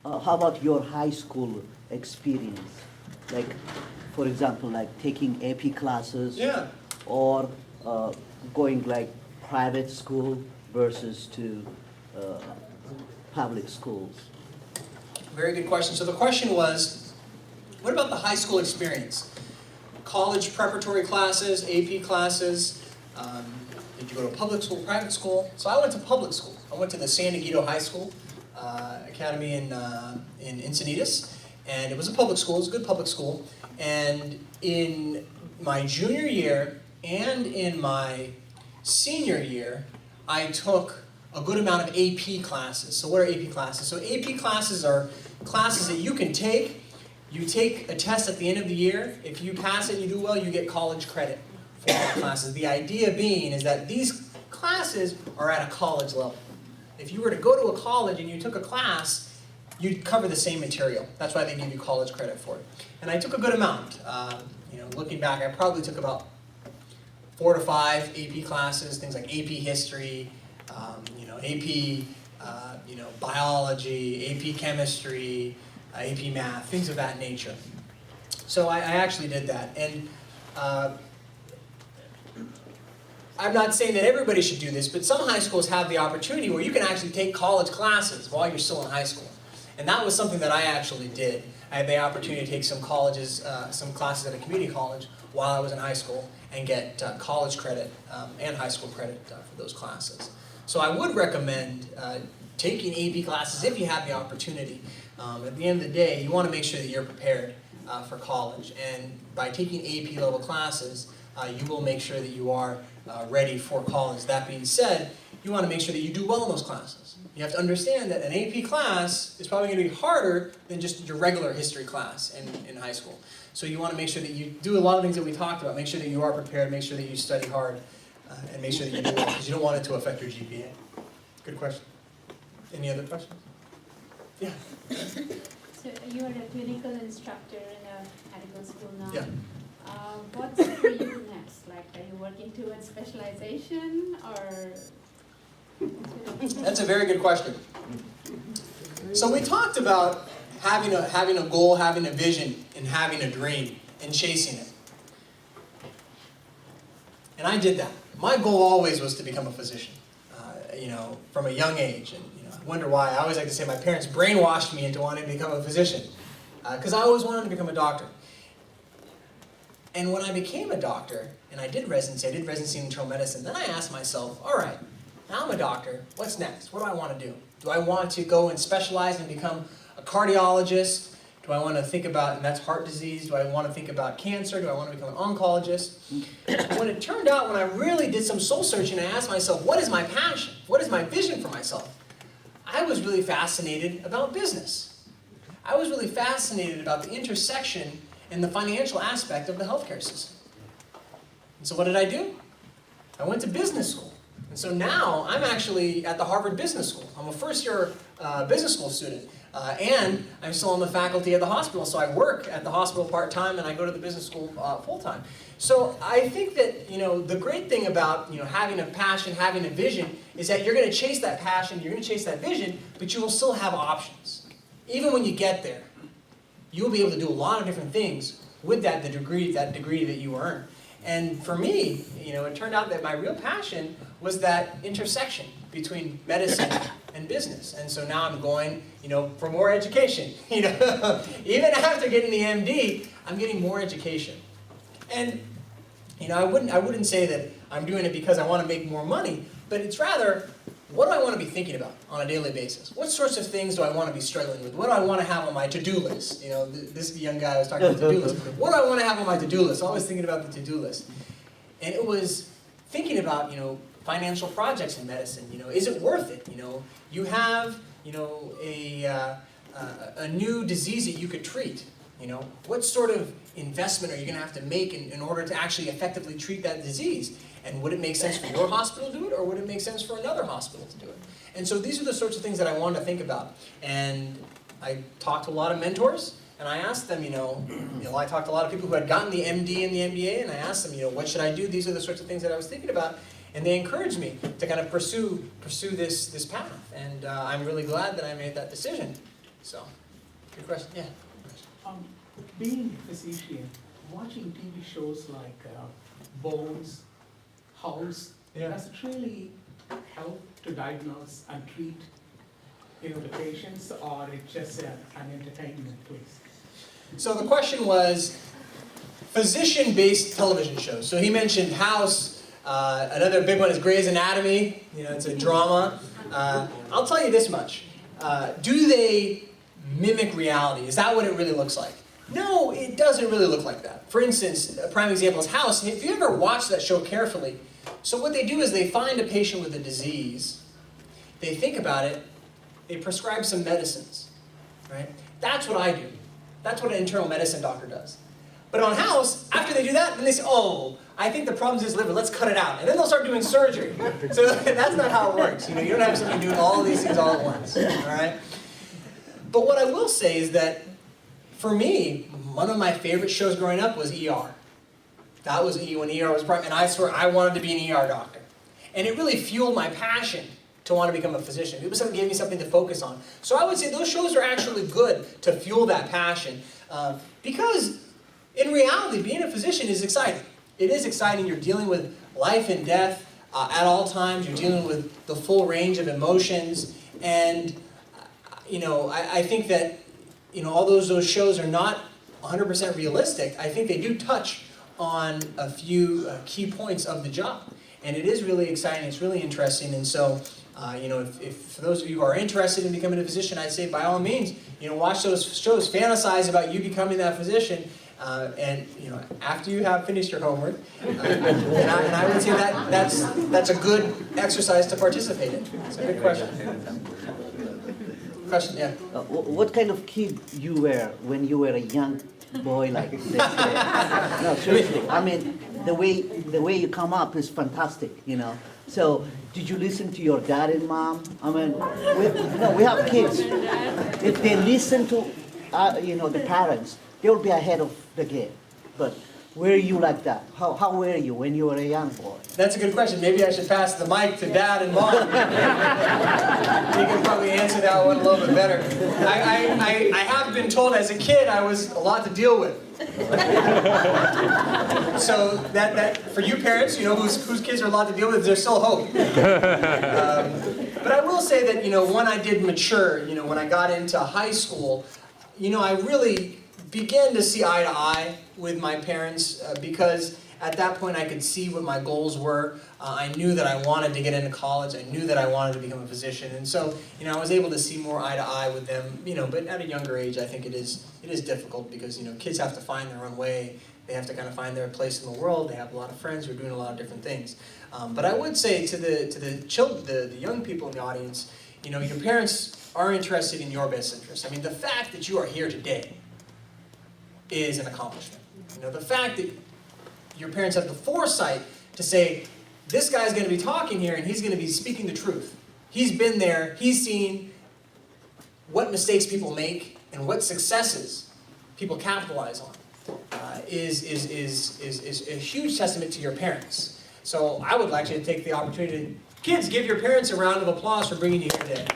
how about your high school experience? Like, for example, like taking AP classes, Yeah. or going like private school versus to public schools. Very good question. So the question was, what about the high school experience? College preparatory classes, AP classes, did you go to public school, private school? So I went to public school. I went to the San Diego High School Academy in Encinitas, and it was a public school. It was a good public school. And in my junior year and in my senior year, I took a good amount of AP classes. So what are AP classes? So AP classes are classes that you can take. You take a test at the end of the year. If you pass it and you do well, you get college credit for the classes. The idea being is that these classes are at a college level. If you were to go to a college and you took a class, you'd cover the same material. That's why they give you college credit for it. And I took a good amount. Looking back, I probably took about 4 to 5 AP classes, things like AP history, AP biology, AP chemistry, AP math, things of that nature. So I actually did that. And I'm not saying that everybody should do this, but some high schools have the opportunity where you can actually take college classes while you're still in high school. And that was something that I actually did. I had the opportunity to take some classes at a community college while I was in high school and get college credit and high school credit for those classes. So I would recommend taking AP classes if you have the opportunity. At the end of the day, you want to make sure that you're prepared for college. And by taking AP level classes, you will make sure that you are ready for college. That being said, you want to make sure that you do well in those classes. You have to understand that an AP class is probably going to be harder than just your regular history class in high school. So you want to make sure that you do a lot of things that we talked about. Make sure that you are prepared, make sure that you study hard, and make sure that you do well, because you don't want it to affect your GPA. Good question. Any other questions? Yeah. So you are a clinical instructor in a medical school now. Yeah. What's for you next? Like, are you working towards specialization, or? That's a very good question. So we talked about having a goal, having a vision, and having a dream, and chasing it. And I did that. My goal always was to become a physician, from a young age. And I wonder why. I always like to say my parents brainwashed me into wanting to become a physician, because I always wanted to become a doctor. And when I became a doctor, and I did residency in internal medicine, then I asked myself, all right, now I'm a doctor, what's next? What do I want to do? Do I want to go and specialize and become a cardiologist? Do I want to think about, and that's heart disease, do I want to think about cancer? Do I want to become an oncologist? When it turned out, when I really did some soul searching, I asked myself, what is my passion? What is my vision for myself? I was really fascinated about business. I was really fascinated about the intersection and the financial aspect of the healthcare system. And so what did I do? I went to business school. And so now I'm actually at the Harvard Business School. I'm a first-year business school student. And I'm still on the faculty at the hospital, so I work at the hospital part-time and I go to the business school full-time. So I think that, the great thing about, having a passion, having a vision, is that you're going to chase that passion, you're going to chase that vision, but you will still have options. Even when you get there, you'll be able to do a lot of different things with that degree that you earn. And for me, it turned out that my real passion was that intersection between medicine and business. And so now I'm going, for more education. Even after getting the MD, I'm getting more education. And I wouldn't say that I'm doing it because I want to make more money, but it's rather, what do I want to be thinking about on a daily basis? What sorts of things do I want to be struggling with? What do I want to have on my to-do list? This young guy was talking about to-do list. What do I want to have on my to-do list? Always thinking about the to-do list. And it was thinking about, financial projects in medicine. Is it worth it? You have, a new disease that you could treat. What sort of investment are you going to have to make in order to actually effectively treat that disease? And would it make sense for your hospital to do it, or would it make sense for another hospital to do it? And so these are the sorts of things that I wanted to think about. And I talked to a lot of mentors, and I asked them, I talked to a lot of people who had gotten the MD and the MBA, and I asked them, what should I do? These are the sorts of things that I was thinking about. And they encouraged me to kind of pursue this path. And I'm really glad that I made that decision. So, good question. Yeah. Being a physician, watching TV shows like Bones, House, Yeah. does it really help to diagnose and treat, the patients, or it's just an entertainment, please? So the question was physician-based television shows. So he mentioned House. Another big one is Grey's Anatomy. It's a drama. I'll tell you this much. Do they mimic reality? Is that what it really looks like? No, it doesn't really look like that. For instance, a prime example is House. If you ever watch that show carefully, so what they do is they find a patient with a disease, they think about it, they prescribe some medicines, right? That's what I do. That's what an internal medicine doctor does. But on House, after they do that, then they say, oh, I think the problem's his liver, let's cut it out. And then they'll start doing surgery. So that's not how it works. You don't have somebody doing all of these things all at once, all right? But what I will say is that, for me, one of my favorite shows growing up was ER. That was when ER was prime, and I swear I wanted to be an ER doctor. And it really fueled my passion to want to become a physician. It was something, gave me something to focus on. So I would say those shows are actually good to fuel that passion, because in reality, being a physician is exciting. It is exciting. You're dealing with life and death at all times. You're dealing with the full range of emotions, and I think that all those shows are not 100% realistic. I think they do touch on a few key points of the job, and it is really exciting. It's really interesting, and so if for those of you who are interested in becoming a physician, I'd say by all means, watch those shows, fantasize about you becoming that physician, and after you have finished your homework, and I would say that's a good exercise to participate in. It's a good question. Question, yeah. What kind of kid you were when you were a young boy like this? No, seriously. I mean, the way you come up is fantastic. So, did you listen to your dad and mom? I mean, we have kids. If they listen to, the parents, they will be ahead of the game. But were you like that? How were you when you were a young boy? That's a good question. Maybe I should pass the mic to Dad and Mom. You can probably answer that one a little bit better. I have been told as a kid I was a lot to deal with. So that for you parents, whose kids are a lot to deal with, there's still hope. But I will say that when I did mature, when I got into high school, I really began to see eye to eye with my parents because at that point I could see what my goals were. I knew that I wanted to get into college. I knew that I wanted to become a physician, and so I was able to see more eye to eye with them. But at a younger age, I think it is difficult because kids have to find their own way. They have to kind of find their place in the world. They have a lot of friends who are doing a lot of different things. But I would say to the children, the young people in the audience, your parents are interested in your best interest. I mean, the fact that you are here today is an accomplishment. The fact that your parents have the foresight to say, this guy's going to be talking here and he's going to be speaking the truth. He's been there, he's seen what mistakes people make and what successes people capitalize on, is a huge testament to your parents. So I would like you to take the opportunity to, kids, give your parents a round of applause for bringing you here today.